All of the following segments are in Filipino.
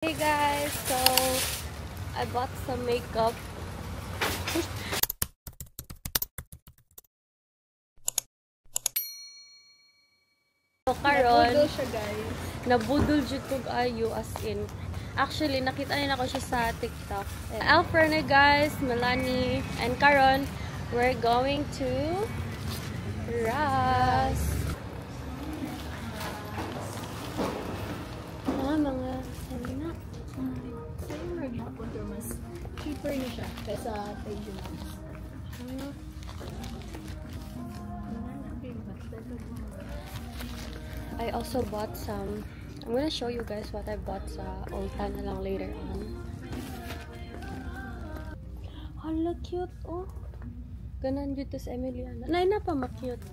Hey guys, so I bought some makeup. So karon, Nabudol siya guys. nabudol jud kog ayo as in. Actually, nakita niyo ako siya sa TikTok. Alfrene guys, Melanie, and karon we're going to Ras. Mga sana. Mas cheaper niya siya kaysa Tejo. I also bought some. I'm gonna show you guys what I bought sa Ulta na lang later on. Hala, cute oh. Ganan dito sa Emiliana. Nay na pa ma-cute.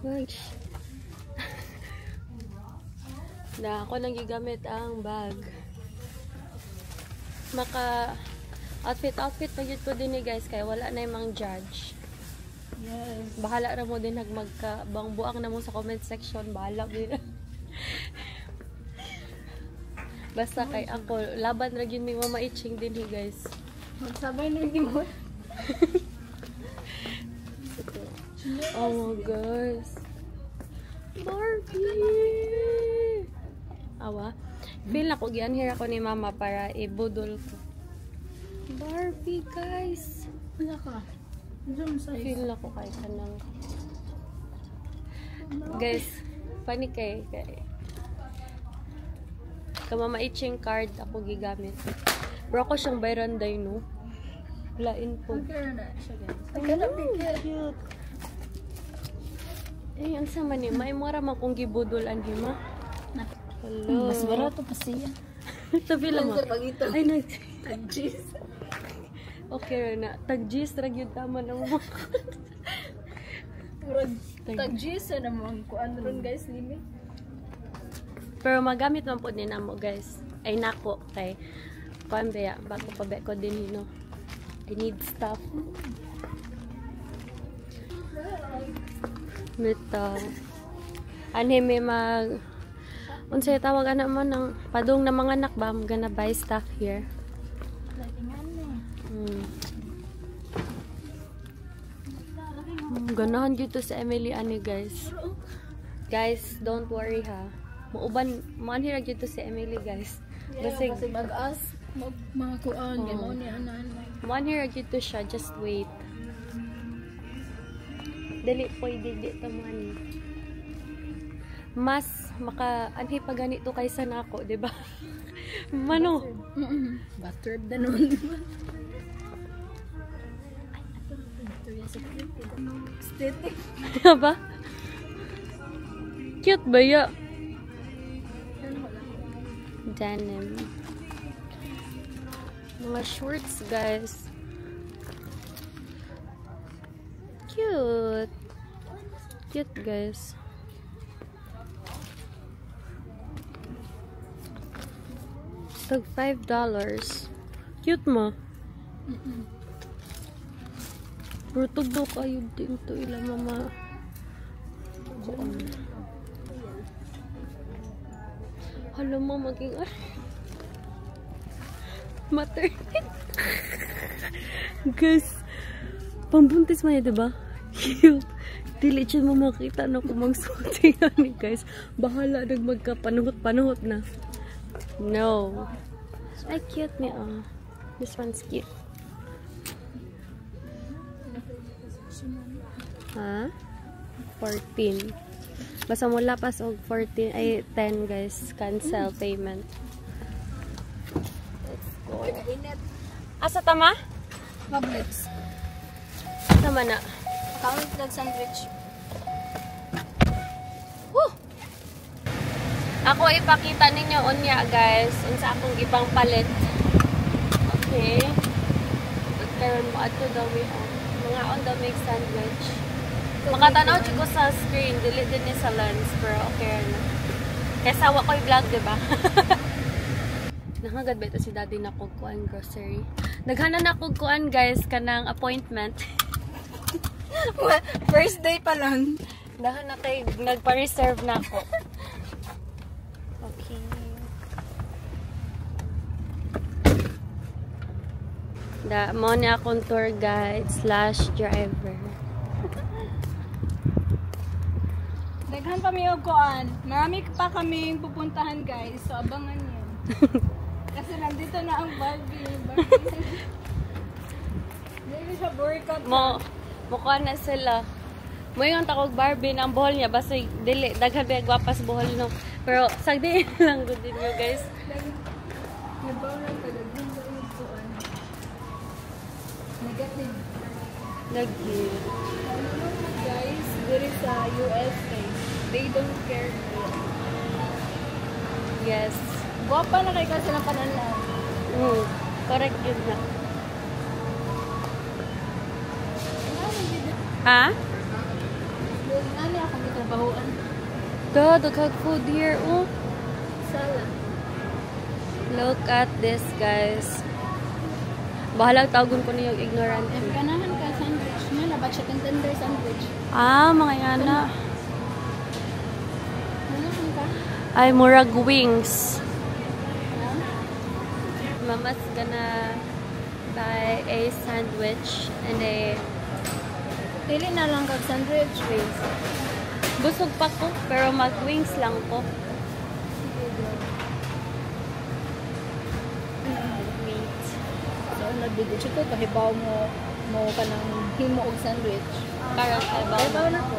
Gosh. Na ako nang gigamit ang bag. Maka outfit pa yun ko din guys kaya wala na yung mga judge. Yes. Bahala ra mo din magka bang buang na mo sa comment section, bahala din. Basta kay ako laban ra gyud mi mama itching din guys. Magsabay na hindi mo. Oh my gosh. Barbie. Awa. Feel na ko gianhira ko ni mama para ibudol ko. Barbie guys. Wala ka. Zoom size. Feel na ko kay kanang. Guys, panik kay Kamama itching card ako gigamit. Pero ako siyang bayran day no. Lain po. Okay na siya guys. Ay, cute. Eh, ang sama ni may mura man kung gibudulan hima. Hello. Mas barato pa siya. Tabi lang mo. Ay, nag... Tag-cheese. Okay na. Tag-gis, ragyod tama na mo. Tag-cheese na naman. Kuan ron guys, limit. Pero magamit man po din mo guys. Ay nako kay kuan ba bago pa ba ko din hino. I need stuff. Mita. Ani may mag unsay tawag ana man ng padung na mga anak ba? I'm gonna buy stuff here. Ganahan dito sa Emily ani guys. Guys, don't worry ha. Muuban manhira dito si Emily guys. Kasi mag-as mga kuan Oh. mo ni anan. Manhira dito siya, just wait. Dali pwede dito mani. Mas maka anhi pa ganito kaysa nako, di ba? Mano? Butter na naman, di ba? Aesthetic. Ba? Cute ba ya? Denim. Mga shorts, guys. Cute. Cute, guys. Tag $5. Cute mo. Pero tugdo kayo din to ila mama. Hala mo maging maternity. Guys, pambuntis man yun, diba? Cute. Dili siya mo makita na kung magsuti ni guys. Bahala nag magkapanuhot-panuhot na. No. Ay, cute niya. This one's cute. Ha? 14. Basta mula pas og 14 ay 10 guys. Cancel payment. Let's go. Asa tama? Publix. Tama na. Count ng sandwich. Woo! Ako ipakita ninyo unya guys. Unsa akong ibang palit. Okay. Karon mo ato daw mga on the make sandwich. Makatanaw ko sa screen, dili din ni sa lens, pero okay na. Kaysa wa ko'y vlog, diba? Nakagad ba ito si daddy na kukuan grocery? Naghana na kukuan guys, kanang appointment. First day pa lang. Dahan na kay nagpa-reserve na ako. Okay. Mo ni akong tour guide / driver. Daghan pa may kuan. Marami pa kaming pupuntahan guys. So abangan niyo. Kasi nandito na ang Barbie. Dili siya boycott. Mukha na sila. Mo yung takog Barbie ng buhol niya basta dili daghan ba gwapas buhol no. Pero sagdi lang gud din yo guys. Nabaw lang talagang yung kuan. Negative. Nag-give. Guys, there is a USA. They don't care. Yes. Guwapa na kay kasi ng pananaw. Correct yun na. Ha? Ano ako may trabahoan? Daghang food here. Oh. Salad. Look at this, guys. Bahalang tawagon ko na yung ignorant. Ganahan ka sandwich. Nga na, ba't siya tender sandwich? Mga yana. Ganahan ka? Ay, murag wings. Mama's gonna buy a sandwich and a Pili na lang kag sandwich. wings. Busog pa ko, pero mag-wings lang ko. Meat. So, nabigod siya ko. Kahibaw mo ka ng himo og sandwich. Para sa Kahibaw na ko.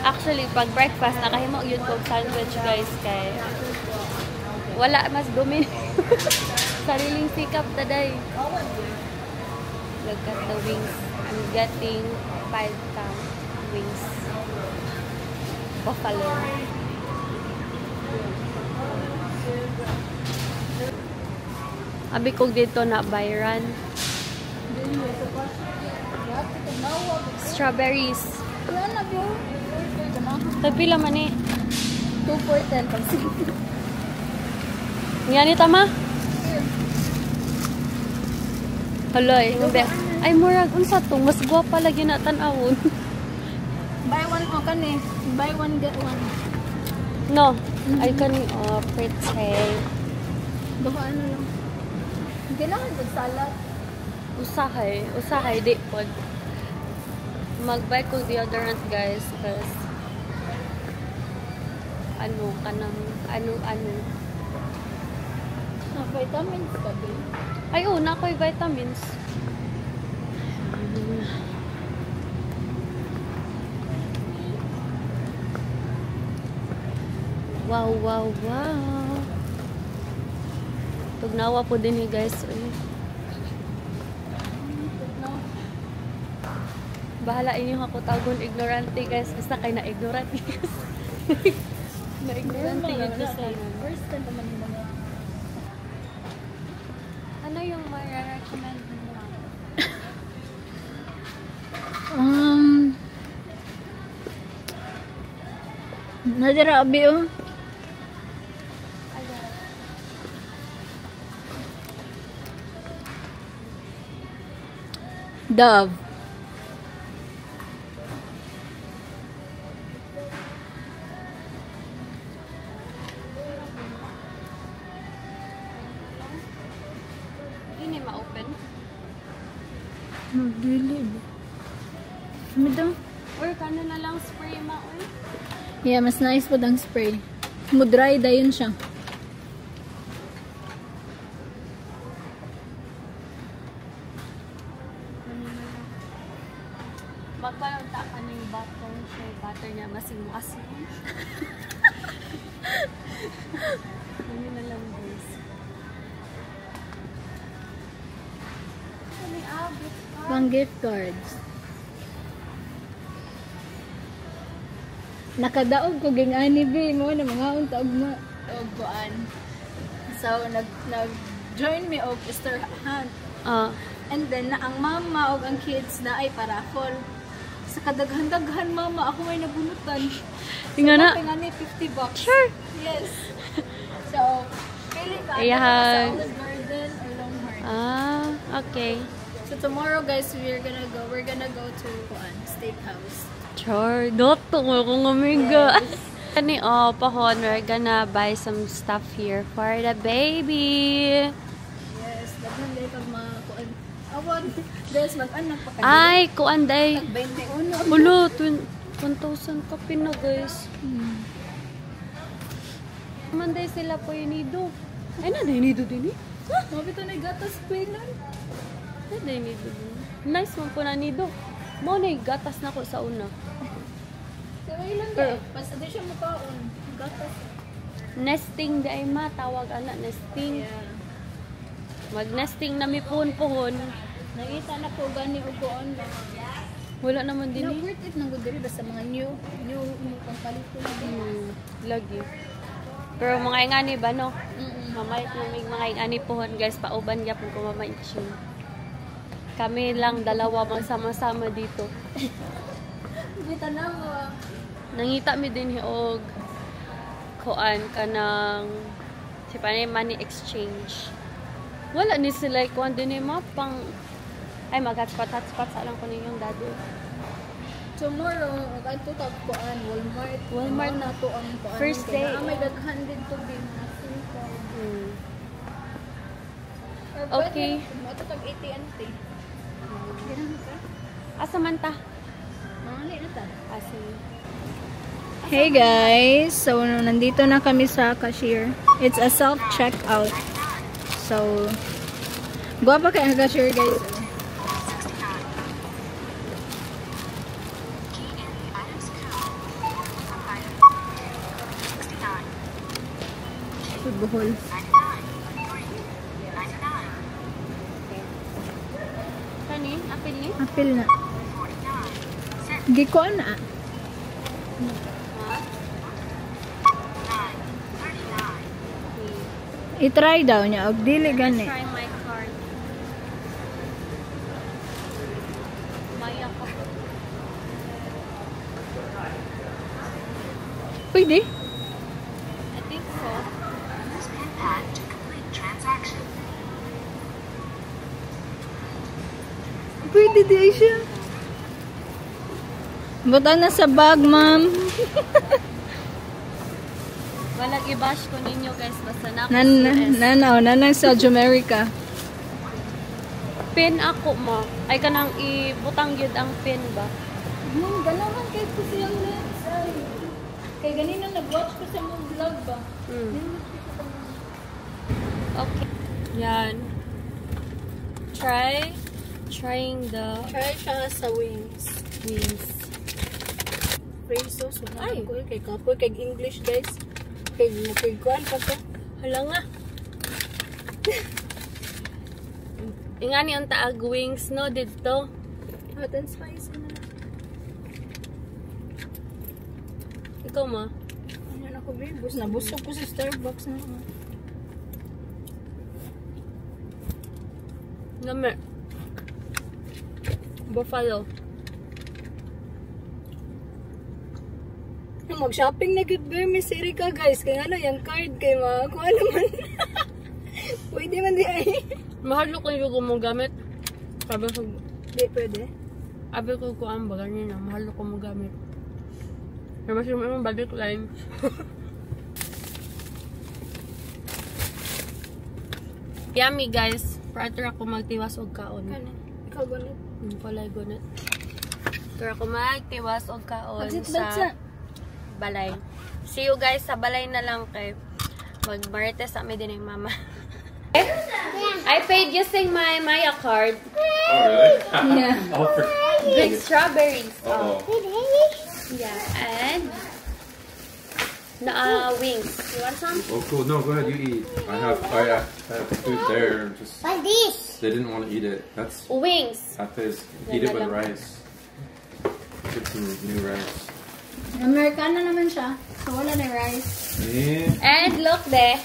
Actually, pag breakfast, nakahimo yun kong sandwich, guys, kay wala mas dumi. Sariling sikap taday. Look at the wings. I'm getting 5-pound wings. Buffalo. Abi ko dito na Byron. Strawberries. Wala na byo. Tapila man eh. 2 for 10 pag Yan ni tama? Haloy, ay murag unsa to, mas gwapa lagi na tan-awon. Buy one o kani. Buy one get one. No, ay kani pretty. Baka ano lang. Hindi na ka salad. Usahay di pod. Mag-buy ko deodorant guys cause kanang ano. Vitamins ka ba? Ay na ko'y vitamins. Wow. Tugnawa po din eh guys. Bahala inyo ako tagon ignorante guys. Basta kay na ignorante. Na ignorante yun just like. First time naman yung mga Ano yung ma-recommend mo? Nadira abi oh. Dove. Hindi ma-open. Magdilid. Midang. Or kano na lang spray ma-oil? Yeah, mas nice po ang spray. Mo-dry dayon siya. Magkalunta ka na yung butter niya masing-masing. Ano na lang guys. Pang gift cards. Nakadaog ko ging ani be mo na mga unta og kuan. So nag-join me og Easter hunt. And then na ang mama og ang kids na ay paraffol. Sa kadaghan-daghan mama ako ay nabunutan. Tingnan na. Ngani $50. Sure. Yes. So pili ka Ayan. sa Olive Garden or Longhorn. Okay. So tomorrow guys we're gonna go to kuan steakhouse. Char, dato mo kung amiga. Kani, pahon, we're gonna buy some stuff here for the baby. Yes, daghan day pag mga kuan. Awan, guys, mag-anak pa kanila. Ay, kuan day. 21. Ulo, 1,000 ka pina, guys. Manday sila po yung nido. Ay, na, day nido din eh. Mabito na gatas ko yun. Ay, day nido din. Nice man po na nido. Mo na gatas na ko sa una. Sabi lang day, pas adi siya makaon. Gatas. Nesting day ma, tawag anak, nesting. Yeah. Mag-nesting na mi puhon-puhon. Nakita na ko gani o kuon. Wala naman din No, eh. worth it nang gudiri basta mga new pang palit ko na. Lagi. Pero mga ingani ba no? Mamayat na may mga ingani pohon guys, pauban gyapon ko mamaitsin. Kami lang dalawa magsama-sama dito. Kita na mo. Nangita mi din og kuan kanang si panay money exchange. Wala ni sila kuan din mga pang ay mag-hotspot sa lang ko ninyong dado. Tomorrow, ay to tag kuan Walmart na to ang kuan. First day. May daghan din to bin. Okay. Mo to tag AT&T. Ganun ka? Asa man ta? Mali na ta. Asa. Hey guys, so nandito na kami sa cashier. It's a self-checkout. So, guwapa kaya ang cashier guys. Buhol. Kani? Apil ni? Apil na. Giko na. I-try daw niya. Og dili gani. Try my card. Maya ka po. Pwede? I think so. Use PIN pad to complete transaction. Pwede di siya. Butang na sa bag, ma'am. Wala i-bash ko ninyo guys. Basta na ako CS. Nanang sa Jamaica. Pin ako ma. Ay kanang ibutang yun ang pin ba? Ganahan kayo ko siyang lens. Ay. Kaya ganina nag-watch ko sa mong vlog ba? Okay. Yan. Trying the Try siya sa wings. wings. Preso. So, Ay. ko kay kapoy kay English guys. Kay kuan pa to. Hala nga. Ingani ang taag wings no dito. Hot and spicy na. Ikaw ma. Ano na ko bibus na busog ko sa Starbucks na. Name. Buffalo. Mag-shopping na good ba may siri ka guys. Kaya ano yung card kay mga kuha naman. Pwede man di ay. Mahal ko yung mo gamit. Sabi ko, Di pwede. sabi ko ang bagal niya na. Mahal ko mo gamit. Pero mas yung balik line. Yummy guys. Prater ako magtiwas og kaon. Kani? Ikaw ganit. Kulay gunit. Pero ako magtiwas og kaon Magsit-bat sa balay. See you guys sa balay na lang kay mag-marites sa amin din yung mama. I paid using my Maya card. Oh, really? Yeah. Oh, for... Big strawberries. Uh-oh. Yeah, and wings. You want some? Oh, cool. No, go ahead. You eat. I have food there. Just Like this. they didn't want to eat it. That's Wings. Ate's. Eat it with rice. Get some new rice. Americana naman siya. So wala na rice. Yeah. And look there.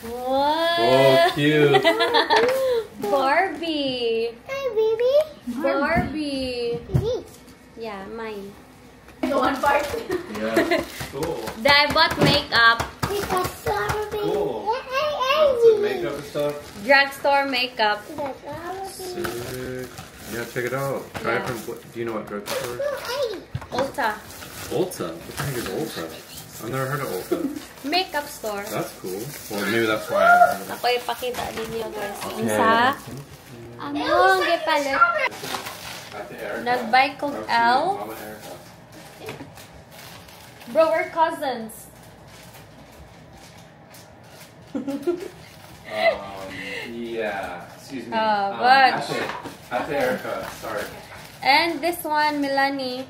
What? Oh, cute. Barbie. Hi, baby. Barbie. This. Yeah, mine. The one part. Yeah. Cool. I bought makeup. It's a strawberry. Cool. Hey, Some makeup and stuff. Drugstore makeup. hey. Sick. Yeah, check it out. Try it Yeah. from. Do you know what drugstore? Hey. Ulta. Ulta? What the heck is Ulta? I've never heard of Ulta. Makeup store. That's cool. Well, maybe that's why I haven't heard of it. Ako ipakita ninyo guys. Isa. Among gipalit. Nag-buy kong L. Bro, we're cousins. Yeah. Excuse me. But Ate Erica. Sorry. and this one, Milani.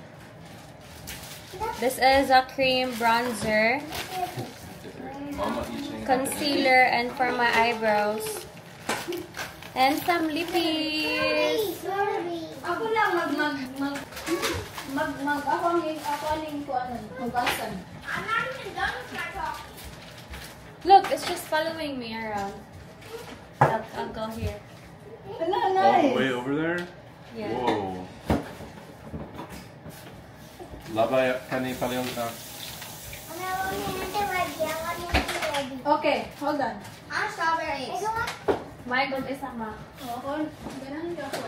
This is a cream bronzer, Mama eating. concealer, and for my eyebrows. And some lippies. Ako lang ako aning ko ano, magasan. Look, it's just following me around. I'll go here. Ala, All the way over there? Yeah. Whoa. Laba kani paliong na. Okay, hold on. Strawberries. My God, isa ma. Ako, ganahan ka ako.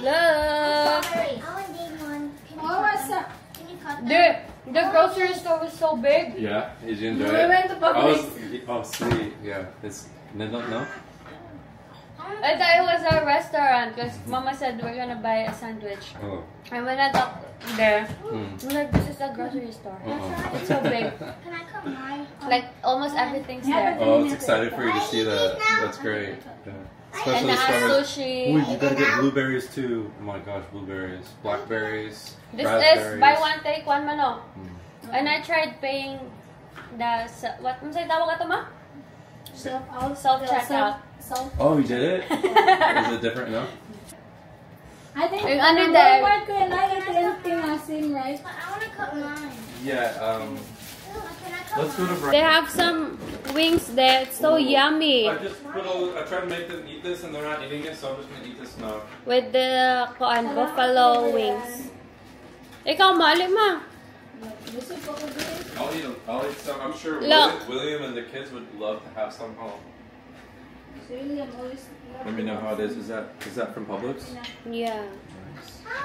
Look! I want these one. Oh, what's up? Can you cut them? The grocery store was so big. Yeah, did you enjoy We it? went to Publix. Oh, sweet. Yeah, it's no. I thought it was a restaurant because Mama said we're gonna buy a sandwich. Oh. And when I got there, Mm. I'm like, this is a grocery store. Uh-oh. It's so big. Can I cut mine? Like, almost everything's Yeah, there. Oh, it's excited for you to see that. That's great. Yeah. And Especially the strawberries. sushi. Ooh, you gotta get blueberries too. Oh my gosh, blueberries, blackberries, This raspberries. is buy one take one mano. Mm. And I tried paying the what? Ano sa'yo tawag ito ma? Self-checkout. Oh, you did it? Is it different now? I think Yung ano there? Walmart ko yan, ay plenty na sim, right? But I want to cut mine. Yeah. Can I cut Let's go to. They have some wings there. It's so yummy. I tried to make them eat this, and they're not eating it, so I'm just gonna eat this now. With the buffalo wings. Ikaw, mali ma. Gusto ko ko din. I'll eat them. I'll eat some. I'm sure Look. William and the kids would love to have some home. So William always... Let me know how it is. Is that from Publix? Yeah.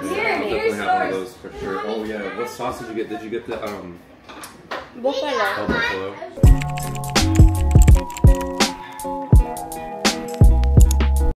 Here, I'll here's definitely have one of yours. those for sure. Oh yeah. What sauce did you get? Did you get the Buffalo. buffalo?